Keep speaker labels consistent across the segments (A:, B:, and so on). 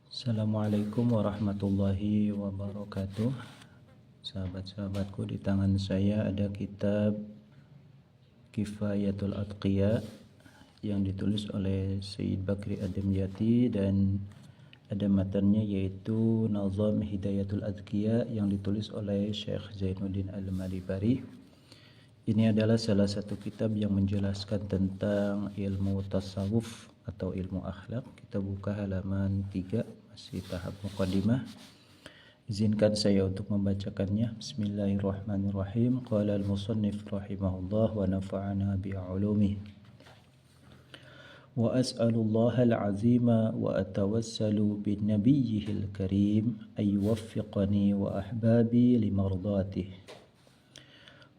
A: Assalamualaikum warahmatullahi wabarakatuh. Sahabat-sahabatku, di tangan saya ada kitab Kifayatul Atqiya yang ditulis oleh Sayyid Bakri Ad-Dimyati, dan ada matanya yaitu Nazam Hidayatul Atqiya yang ditulis oleh Syekh Zainuddin Al-Malibari. Ini adalah salah satu kitab yang menjelaskan tentang ilmu tasawuf atau ilmu akhlak. Kita buka halaman 3, masih tahap muqaddimah. Izinkan saya untuk membacakannya. Bismillahirrahmanirrahim. Qala al-musannif rahimahullah wa nafa'ana bi'ulumih. Wa as'alullaha al-azima wa atawassalu bin nabiyyihil karim ay yuwaffiqani wa ahbabi limardatih.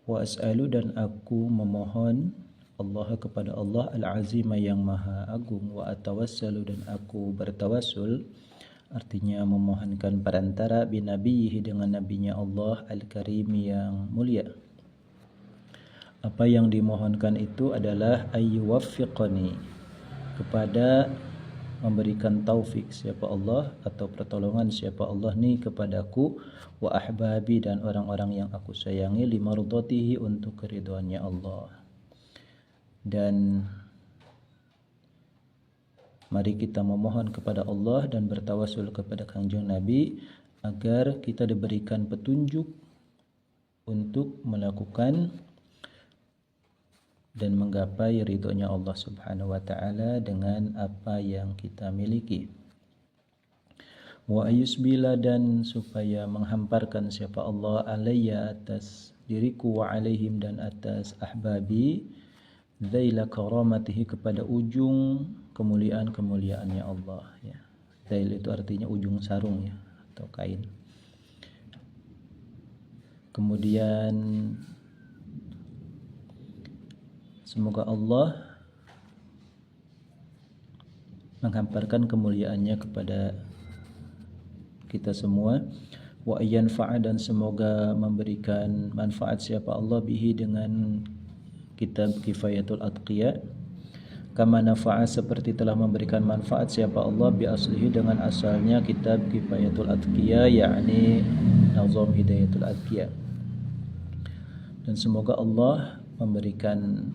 A: Wa as'alu, dan aku memohon Allah kepada Allah al-azima yang maha agung, wa atawassalu, dan aku bertawassul, artinya memohonkan perantara, binabiyhi dengan nabinya Allah al-karim yang mulia. Apa yang dimohonkan itu adalah ayyuwaffiqani, kepada memberikan taufik siapa Allah atau pertolongan siapa Allah ni kepadaku, wa ahbabi, dan orang-orang yang aku sayangi, limardatihi, untuk keridhaannya Allah. Dan mari kita memohon kepada Allah dan bertawassul kepada Kanjeng Nabi agar kita diberikan petunjuk untuk melakukan dan menggapai ridhonya Allah Subhanahu wa taala dengan apa yang kita miliki. Wa ayusbila, dan supaya menghamparkan siapa Allah alayya, atas diriku, wa alaihim, dan atas ahbabi, dhaila karamatihi, kepada ujung kemuliaan-kemuliaannya Allah, ya. Dhail itu artinya ujung sarung, ya, atau kain. Kemudian semoga Allah menghamparkan kemuliaannya kepada kita semua. Wa ayyanfa'a, dan semoga memberikan manfaat siapa Allah bihi, dengan kitab Kifayatul Atqiya, kama nafa'a, seperti telah memberikan manfaat siapa Allah bi aslihi, dengan asalnya kitab Kifayatul Atqiya, yakni Nazam Hidayatul Atqiya. Dan semoga Allah memberikan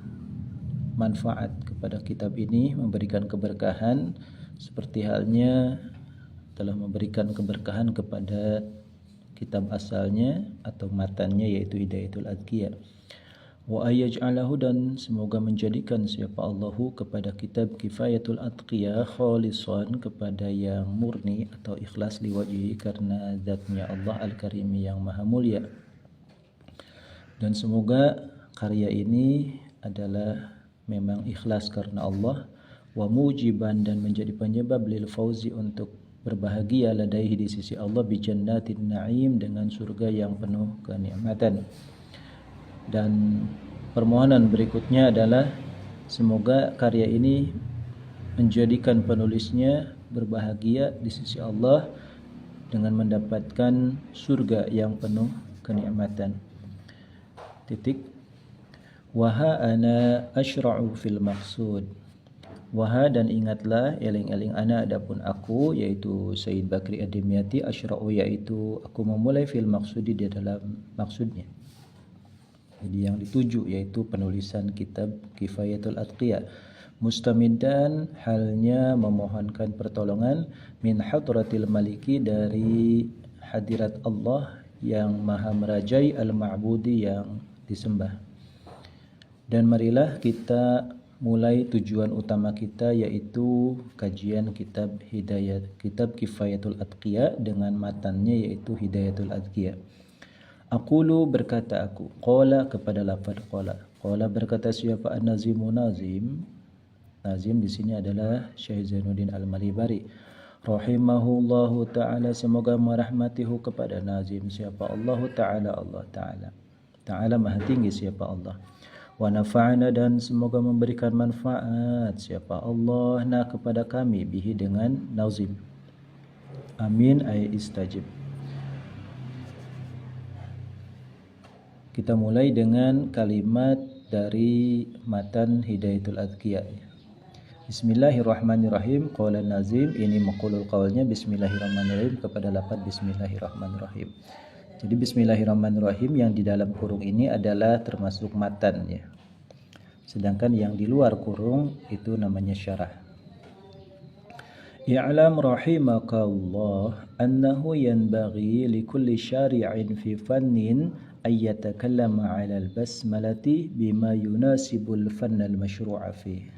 A: manfaat kepada kitab ini, memberikan keberkahan seperti halnya telah memberikan keberkahan kepada kitab asalnya atau matannya, yaitu Hidayatul Atqiya. Wa ayyaj'alahu, dan semoga menjadikan siapa Allahu kepada kitab Kifayatul Atqiya khalisan, kepada yang murni atau ikhlas, liwajhi, karena zatnya Allah al-karim yang maha mulia. Dan semoga karya ini adalah memang ikhlas karena Allah, wa mujiban, dan menjadi penyebab lil fauzi, untuk berbahagia ladaihi, di sisi Allah, bi jannatin na'im, dengan surga yang penuh kenikmatan. Dan permohonan berikutnya adalah semoga karya ini menjadikan penulisnya berbahagia di sisi Allah dengan mendapatkan surga yang penuh kenikmatan. Waha ana asyra'u fil maqsud. Waha, dan ingatlah, eling-eling ana, adapun aku, yaitu Sayyid Bakri Ad-Dimyati, asyra'u, yaitu aku memulai, fil maqsudi, di dalam maksudnya. Jadi yang dituju yaitu penulisan kitab Kifayatul Atqiya, mustamidan, halnya memohonkan pertolongan, min hadratil maliki, dari hadirat Allah yang maha merajai, al-ma'budi, yang disembah. Dan marilah kita mulai tujuan utama kita, yaitu kajian kitab Kifayatul Atqiya dengan matannya, yaitu Hidayatul Atqiya. Aqulu, berkata aku, qala, kepada lafaz qala. Qala, berkata siapa? An-Nazimu, nazim. Nazim di sini adalah Syekh Zainuddin Al-Malibari rahimahullahu taala, semoga merahmatihu, kepada nazim siapa? Allah taala, Allah taala. Taala maha tinggi siapa Allah. Wa nafa'ana, dan semoga memberikan manfaat siapa Allah na kepada kami, bihi, dengan nazim. Amin, ay istajib. Kita mulai dengan kalimat dari matan Hidayatul Atqiya. Bismillahirrahmanirrahim. Qala Nazim, ini maqulul qaulnya bismillahirrahmanirrahim kepada lafaz bismillahirrahmanirrahim. Jadi bismillahirrahmanirrahim yang di dalam kurung ini adalah termasuk matan ya. Sedangkan yang di luar kurung itu namanya syarah. I'lam rahimakallah annahu yanbaghi likulli syari'in fi fannin ay yatakallama 'ala al-basmalati bima yunasibul fanna al-masyru'a fihi.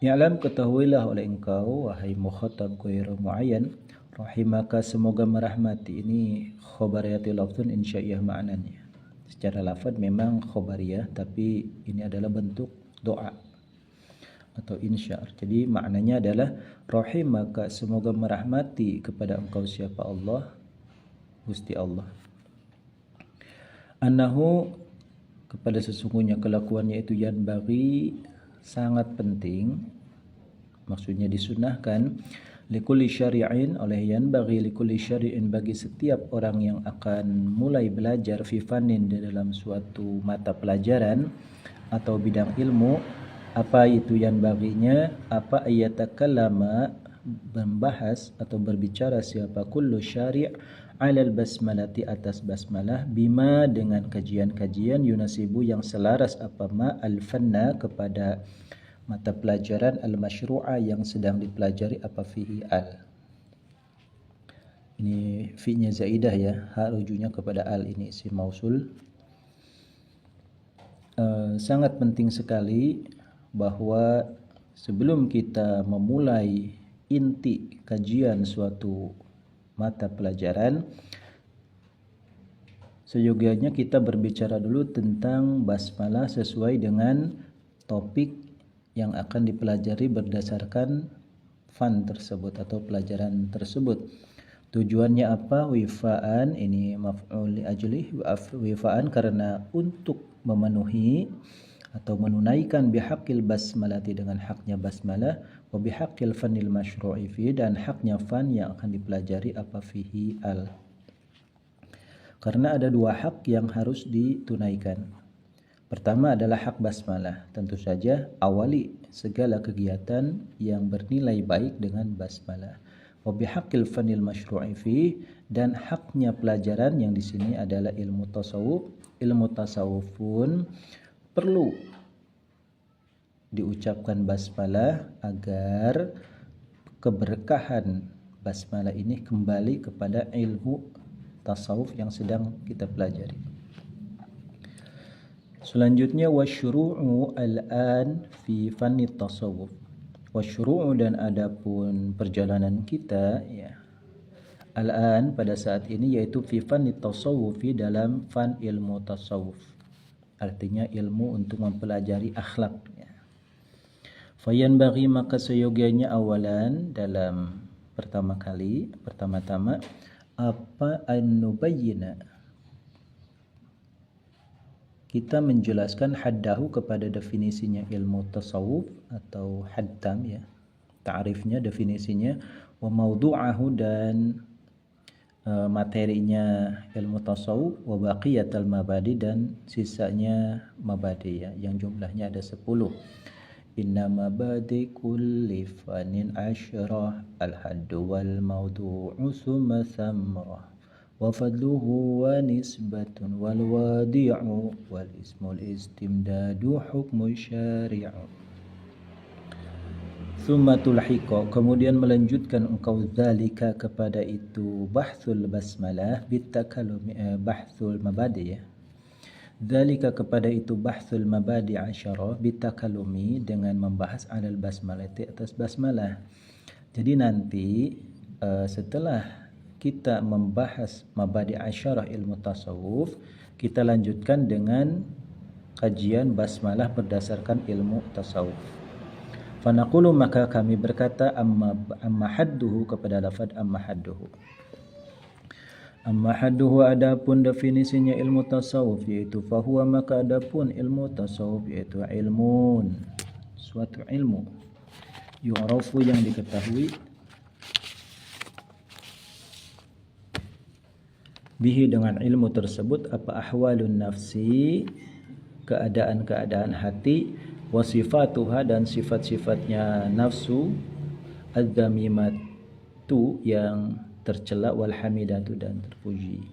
A: I'lam, ketahuilah oleh engkau wahai mukhatab ghairu muayyan, rahimaka semoga merahmati. Ini khobariyati lafzun insya'iyah maknanya. Secara lafaz memang khobariyah, tapi ini adalah bentuk doa atau insya'. Jadi maknanya adalah rahimaka semoga merahmati kepada engkau siapa Allah, Gusti Allah. Annahu kepada sesungguhnya kelakuannya itu yanbaghi sangat penting, maksudnya disunahkan, likulli syari'in oleh yanbaghi likulli syari'in bagi setiap orang yang akan mulai belajar fi fannin di dalam suatu mata pelajaran atau bidang ilmu. Apa itu yanbaghinya? Apa ayatakallama membahas atau berbicara siapa kullu syari' alal basmalati atas basmalah bima dengan kajian-kajian yunasibu yang selaras apa ma al-fanna kepada mata pelajaran al-masyru'a yang sedang dipelajari apa fihi al. Ini fi-nya zaidah ya, ha rujuknya kepada al, ini isim mausul. Sangat penting sekali bahwa sebelum kita memulai inti kajian suatu mata pelajaran, seyogianya kita berbicara dulu tentang basmalah sesuai dengan topik yang akan dipelajari berdasarkan fan tersebut atau pelajaran tersebut. Tujuannya apa? Wifaan, ini maf'ul li ajlih, wifaan karena untuk memenuhi atau menunaikan bihaqqil basmalati dengan haknya basmalah, wa bihaqqil fanil masyru'i fi dan haknya fan yang akan dipelajari apa fihi al. Karena ada dua hak yang harus ditunaikan. Pertama adalah hak basmalah, tentu saja awali segala kegiatan yang bernilai baik dengan basmalah. Wa bihaqqil fanil masyru'i fi dan haknya pelajaran yang di sini adalah ilmu tasawuf. Ilmu tasawuf pun perlu diucapkan basmalah agar keberkahan basmalah ini kembali kepada ilmu tasawuf yang sedang kita pelajari. Selanjutnya wasyuru'u al-an fi fanni tasawuf. Wasyuru'u dan adapun perjalanan kita ya al-an pada saat ini yaitu fi fanni tasawufi dalam fan ilmu tasawuf. Artinya ilmu untuk mempelajari akhlak ya. Fayanbaghi maka seyogianya awalan dalam pertama-tama apa an-nubayyina kita menjelaskan haddahu kepada definisinya ilmu tasawuf atau haddam ya, ta'rifnya definisinya, wa maudu'ahu dan materinya ilmu tasawuf, wa baqiyatal mabadi dan sisanya mabadi ya, yang jumlahnya ada 10. Inna mabadi kulli fanin asyrah al-haddu wal maudu'u summa thamrah wa fadluhu wa nisbatun wal wadi'u wal ismul istimdadu hukmu syari'u. Thumma tulhiqa kemudian melanjutkan engkau dzalika kepada itu bahthul basmalah bitakalumi bahthul mabadi ya. Dzalika kepada itu bahthul mabadi asyara bitakalumi dengan membahas alal basmalati atas basmalah. Jadi nanti setelah kita membahas mabadi asyarah ilmu tasawuf, kita lanjutkan dengan kajian basmalah berdasarkan ilmu tasawuf. Fanaqulu maka kami berkata amma hadduhu kepada lafaz amma hadduhu. Amma hadduhu adapun definisinya ilmu tasawuf yaitu fahuwa maka adapun ilmu tasawuf yaitu ilmun suatu ilmu yu'rafu yang diketahui bihi dengan ilmu tersebut apa ahwalun nafsi keadaan-keadaan hati wa sifatuha dan sifat-sifatnya nafsu adzamimatu yang tercela wal hamidatu dan terpuji.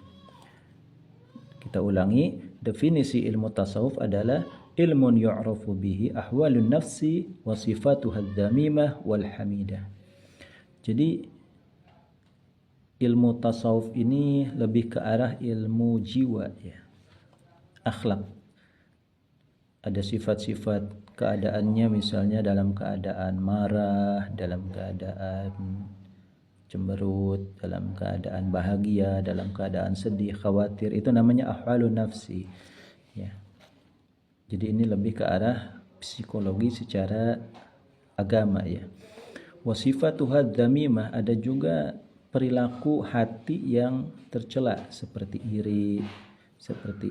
A: Kita ulangi, definisi ilmu tasawuf adalah ilmun yu'rafu bihi ahwalun nafsi wa sifatuha adzamimah wal hamidah. Jadi ilmu tasawuf ini lebih ke arah ilmu jiwa ya. Akhlak. Ada sifat-sifat keadaannya, misalnya dalam keadaan marah, dalam keadaan cemberut, dalam keadaan bahagia, dalam keadaan sedih, khawatir, itu namanya ahwalun nafsi ya. Jadi ini lebih ke arah psikologi secara agama ya. Wa sifatuha dzamimah, ada juga perilaku hati yang tercela seperti iri, seperti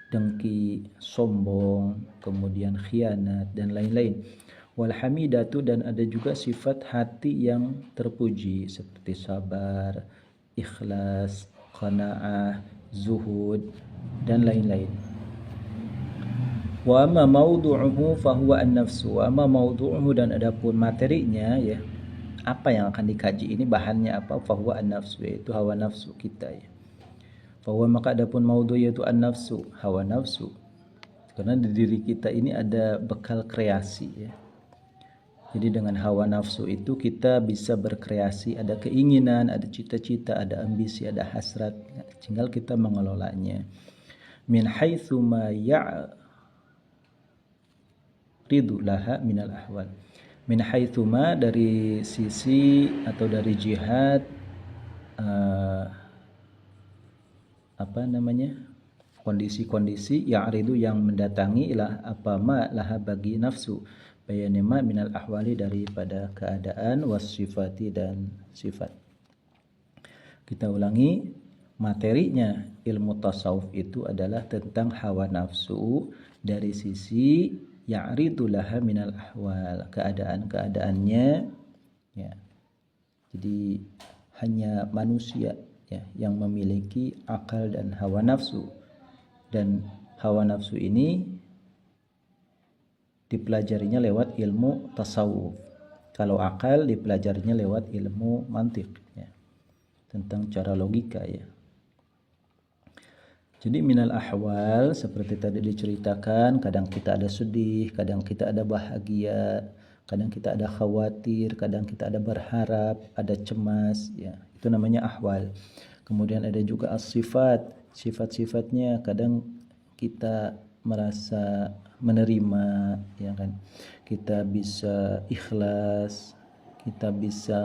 A: dengki, sombong, kemudian khianat dan lain-lain. Wal hamidatu, dan ada juga sifat hati yang terpuji seperti sabar, ikhlas, qanaah, zuhud dan lain-lain. Wa amma mawdu'uhu fahuwa an-nafsu. Wa amma mawdu'uhu, dan adapun materinya ya, apa yang akan dikaji ini, bahannya apa, fahuwa an-nafsu, yaitu hawa nafsu kita ya. Fahuwa, maka adapun mawdu' yaitu an-nafsu, hawa nafsu. Karena di diri kita ini ada bekal kreasi ya. Jadi dengan hawa nafsu itu kita bisa berkreasi, ada keinginan, ada cita-cita, ada ambisi, ada hasrat, tinggal kita mengelolanya. Min haitsu ma ya'ridu laha minal ahwal. Min haitsu ma, dari sisi atau dari jihad kondisi-kondisi ya'ridu yang mendatangi ilah apa ma laha bagi nafsu, bayanima minal ahwali daripada keadaan, wasifati dan sifat. Kita ulangi, materinya ilmu tasawuf itu adalah tentang hawa nafsu dari sisi ya'ridu laha minal ahwal, keadaan-keadaannya ya. Jadi hanya manusia ya yang memiliki akal dan hawa nafsu, dan hawa nafsu ini dipelajarinya lewat ilmu tasawuf. Kalau akal dipelajarinya lewat ilmu mantiq ya, tentang cara logika ya. Jadi minal ahwal, seperti tadi diceritakan, kadang kita ada sedih, kadang kita ada bahagia, kadang kita ada khawatir, kadang kita ada berharap, ada cemas ya. Itu namanya ahwal. Kemudian ada juga as-sifat, sifat-sifatnya, kadang kita merasa menerima ya kan, kita bisa ikhlas, kita bisa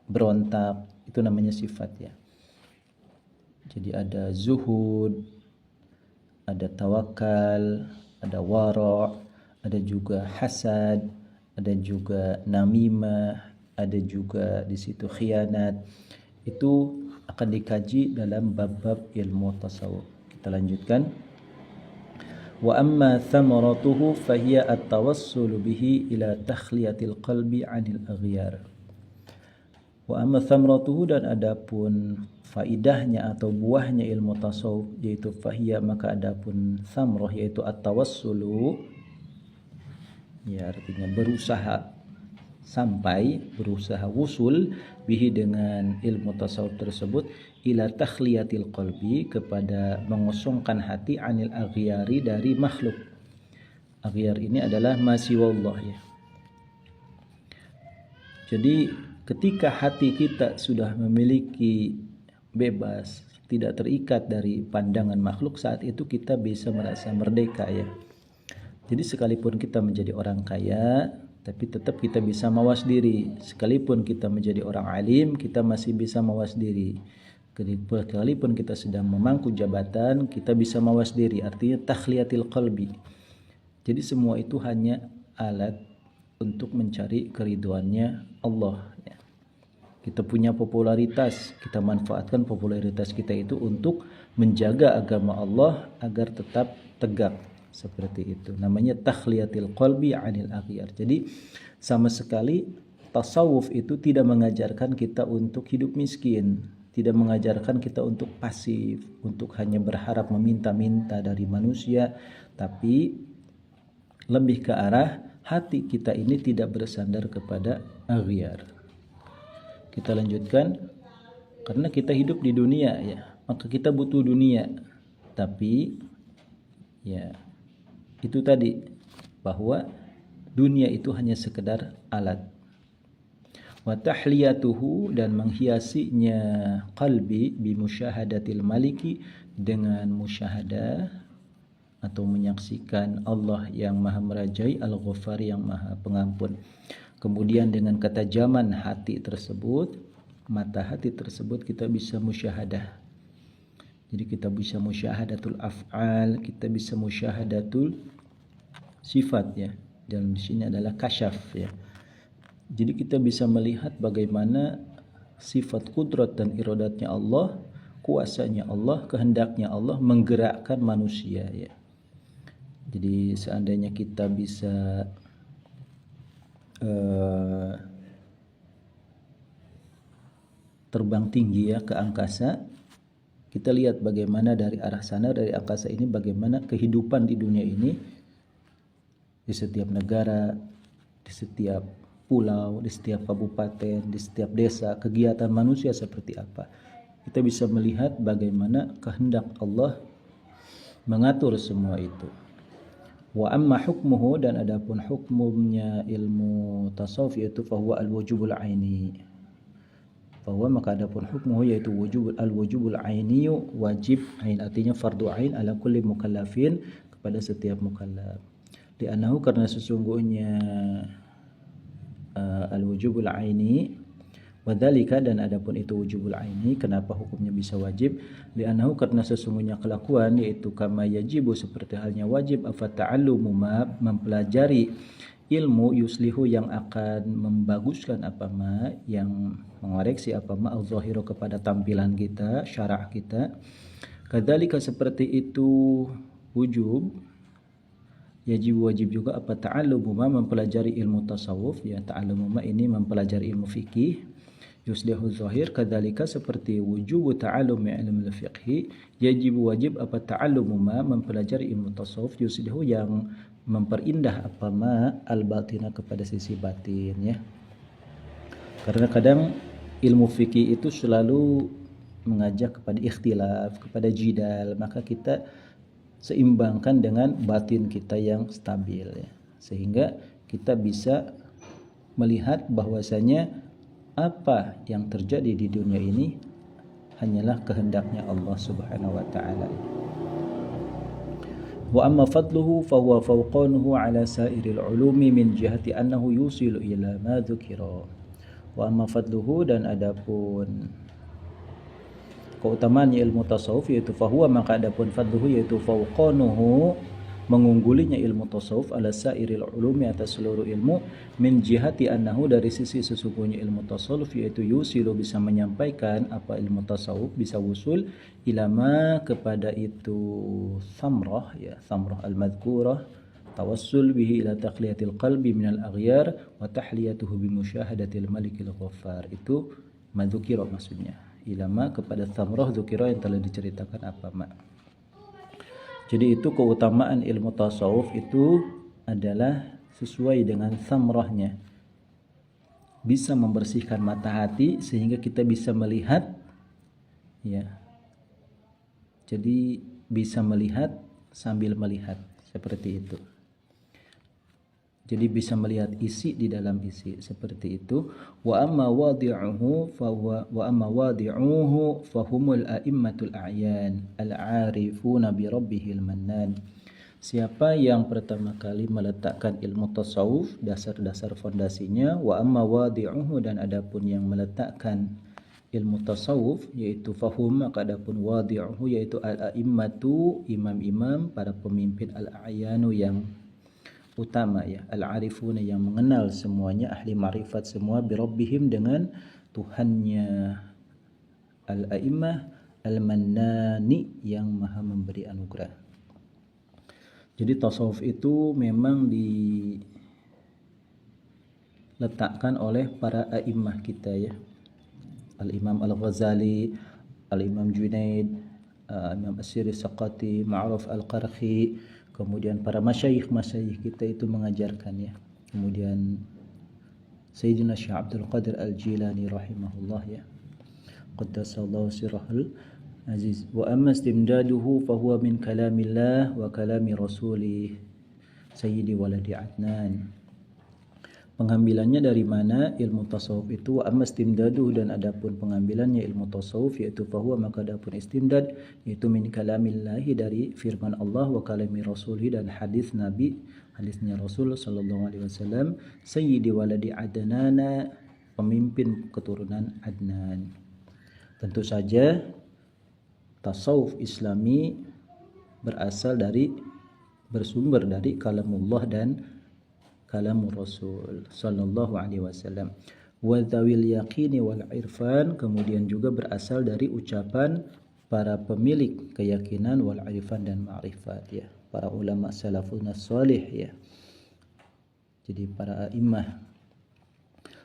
A: berontak, itu namanya sifat ya. Jadi ada zuhud, ada tawakal, ada wara', ada juga hasad, ada juga namimah, ada juga di situ khianat. Itu akan dikaji dalam bab-bab ilmu tasawuf. Kita lanjutkan. Wa amma thamaratuhu fahiya at-tawassulu bihi ila takhliyatil qalbi 'anil aghyar. Wa amma thamaratuhu, dan adapun faidahnya atau buahnya ilmu tasawuf yaitu fahiya, maka adapun thamrah yaitu at-tawassulu ya, artinya berusaha sampai, berusaha wusul bihi dengan ilmu tasawuf tersebut ila takhliyatil qalbi, kepada mengosongkan hati, anil aghyari, dari makhluk. Aghyar ini adalah masiwallah ya. Jadi ketika hati kita sudah memiliki bebas, tidak terikat dari pandangan makhluk, saat itu kita bisa merasa merdeka ya. Jadi sekalipun kita menjadi orang kaya, tapi tetap kita bisa mawas diri. Sekalipun kita menjadi orang alim, kita masih bisa mawas diri. Sekalipun kita sedang memangku jabatan, kita bisa mawas diri. Artinya takhliyatil qalbi. Jadi semua itu hanya alat untuk mencari keriduannya Allah ya. Kita punya popularitas, kita manfaatkan popularitas kita itu untuk menjaga agama Allah agar tetap tegak. Seperti itu namanya takhliyatil qalbi 'anil aghyar. Jadi sama sekali tasawuf itu tidak mengajarkan kita untuk hidup miskin, tidak mengajarkan kita untuk pasif, untuk hanya berharap meminta-minta dari manusia, tapi lebih ke arah hati kita ini tidak bersandar kepada aghyar. Kita lanjutkan, karena kita hidup di dunia ya, maka kita butuh dunia. Tapi ya itu tadi, bahwa dunia itu hanya sekedar alat. Wa tahliyatuhu, dan menghiasinya qalbi bi musyahadatil maliki, dengan musyahadah atau menyaksikan Allah yang maha merajai, al-Ghaffar yang maha pengampun. Kemudian dengan ketajaman hati tersebut, mata hati tersebut, kita bisa musyahadah. Jadi kita bisa musyahadatul af'al, kita bisa musyahadatul sifat ya. Dan di sini adalah kasyaf ya. Jadi kita bisa melihat bagaimana sifat kudrat dan iradatnya Allah, kuasanya Allah, kehendaknya Allah menggerakkan manusia ya. Jadi seandainya kita bisa terbang tinggi ya ke angkasa, kita lihat bagaimana dari arah sana, dari angkasa ini, bagaimana kehidupan di dunia ini, di setiap negara, di setiap pulau, di setiap kabupaten, di setiap desa, kegiatan manusia seperti apa. Kita bisa melihat bagaimana kehendak Allah mengatur semua itu. Wa amma hukmuhu, dan adapun hukumnya ilmu tasawuf yaitu fahuwa al-wujubul aini. Bahwa maka adapun hukmuhu yaitu al-wujubul aini, wajib ain, artinya fardu ain ala kulli mukallafin, kepada setiap mukallaf. Li'annahu, karena sesungguhnya al-wujubul aini, wadzalika, dan adapun itu wujubul aini, kenapa hukumnya bisa wajib? Li'annahu, karena sesungguhnya kelakuan yaitu kama yajibu, seperti halnya wajib, afata'allumu ma, mempelajari ilmu, yuslihu, yang akan membaguskan apa ma, yang mengoreksi apa ma, al-zahiru, kepada tampilan kita, syara' kita. Kadzalika, seperti itu wujub, wajib juga apa ta'allumu ma, mempelajari ilmu tasawuf ya. Ta'allumu ma ini mempelajari ilmu fikih, yuslihu zahir. Kadzalika, seperti wujub ta'allumi ilmu fiqhi, wajib apa ta'allumu ma, mempelajari ilmu tasawuf, yuslihu, yang memperindah apa ma, al-batina, kepada sisi batin ya. Karena kadang ilmu fikih itu selalu mengajak kepada ikhtilaf, kepada jidal, maka kita seimbangkan dengan batin kita yang stabil ya. Sehingga kita bisa melihat bahwasanya apa yang terjadi di dunia ini hanyalah kehendaknya Allah Subhanahu wa taala. Wa amma fadluhu fa huwa fawqanuhu ala sairil ulumi min jihati annahu yusilu ila ma dzukira. Wa amma fadluhu, dan adapun keutamaan ilmu tasawuf yaitu fahuwa, maka adapun fadluhu yaitu fawqanuhu, mengunggulinya ilmu tasawuf, ala sairil ulumi, atas seluruh ilmu, min jihati annahu, dari sisi sesungguhnya ilmu tasawuf yaitu yusilu, bisa menyampaikan apa ilmu tasawuf, bisa wusul ilama, kepada itu thamrah ya, thamrah al-madhkurah, tawassul bihi ila taqliyatil qalbi minal aghyar wa tahliyatuhu bi musyahadatil malikil ghaffar. Itu madzukira maksudnya, ilama kepada thamrah dzukira yang telah diceritakan apa ma. Jadi itu keutamaan ilmu tasawuf itu adalah sesuai dengan thamrahnya, bisa membersihkan mata hati sehingga kita bisa melihat ya. Jadi bisa melihat sambil melihat, seperti itu. Jadi bisa melihat isi di dalam isi, seperti itu. Wa amma wadi'uhu fahumul a'immatul a'yan al-'arifuna bi rabbihil mannan. Siapa yang pertama kali meletakkan ilmu tasawuf, dasar-dasar fondasinya, wa amma wadi'uhu, dan adapun yang meletakkan ilmu tasawuf yaitu fahum, maka adapun wadi'uhu yaitu al-a'immatu, imam-imam, para pemimpin, al-a'yanu, yang utama ya, al-arifuna, yang mengenal semuanya, ahli ma'rifat semua, bi rabbihim, dengan Tuhannya, al-a'immah al-mannani, yang maha memberi anugerah. Jadi tasawuf itu memang diletakkan oleh para a'immah kita ya, al-imam al-Ghazali, al-imam Junaid, imam As-Siri Saqati, Ma'ruf al-Qarhi, kemudian para masyayikh kita itu mengajarkannya. Kemudian Sayyidina Syekh Abdul Qadir Al-Jilani rahimahullah ya, qaddasallahu sirrahul aziz. Wa amma istimdaduhu fahuwa min kalamillah wa kalami rasulih sayyidi waladi Adnan. Pengambilannya dari mana ilmu tasawuf itu? Wa amma istimdaduhu, dan adapun pengambilannya ilmu tasawuf yaitu fahuwa, maka adapun istimdad yaitu min kalamillahi, dari firman Allah, wa kalami rasulih, dan hadis Nabi, hadisnya Rasul sallallahu alaihi wasallam, sayyidi waladi Adnan, pemimpin keturunan Adnan. Tentu saja tasawuf Islami bersumber dari kalamullah dan kalamur Rasul sallallahu alaihi wasallam. Wa dzawil yaqini wal irfan, kemudian juga berasal dari ucapan para pemilik keyakinan wal irfan dan ma'rifat ya, para ulama salafun salih ya. Jadi para imam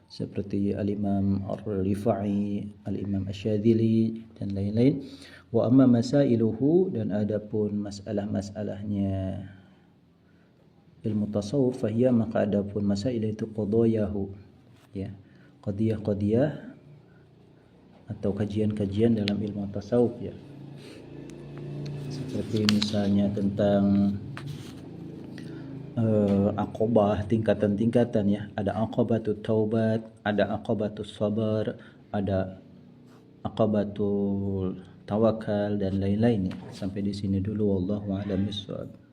A: seperti Al-Imam Ar-Rifai, Al-Imam Asy-Syadzili dan lain-lain. Wa amma masailuhu, dan adapun masalah-masalahnya ilmu tasawuf, fahiyya, maka adapun masail itu qadayahu ya, qadiyah atau kajian-kajian dalam ilmu tasawuf ya, seperti misalnya tentang aqobah, tingkatan-tingkatan ya. Ada aqobatul taubat, ada aqobatul sabar, ada aqobatul tawakal dan lain-lain ya. Sampai di sini dulu, wallahu a'lam bishawab.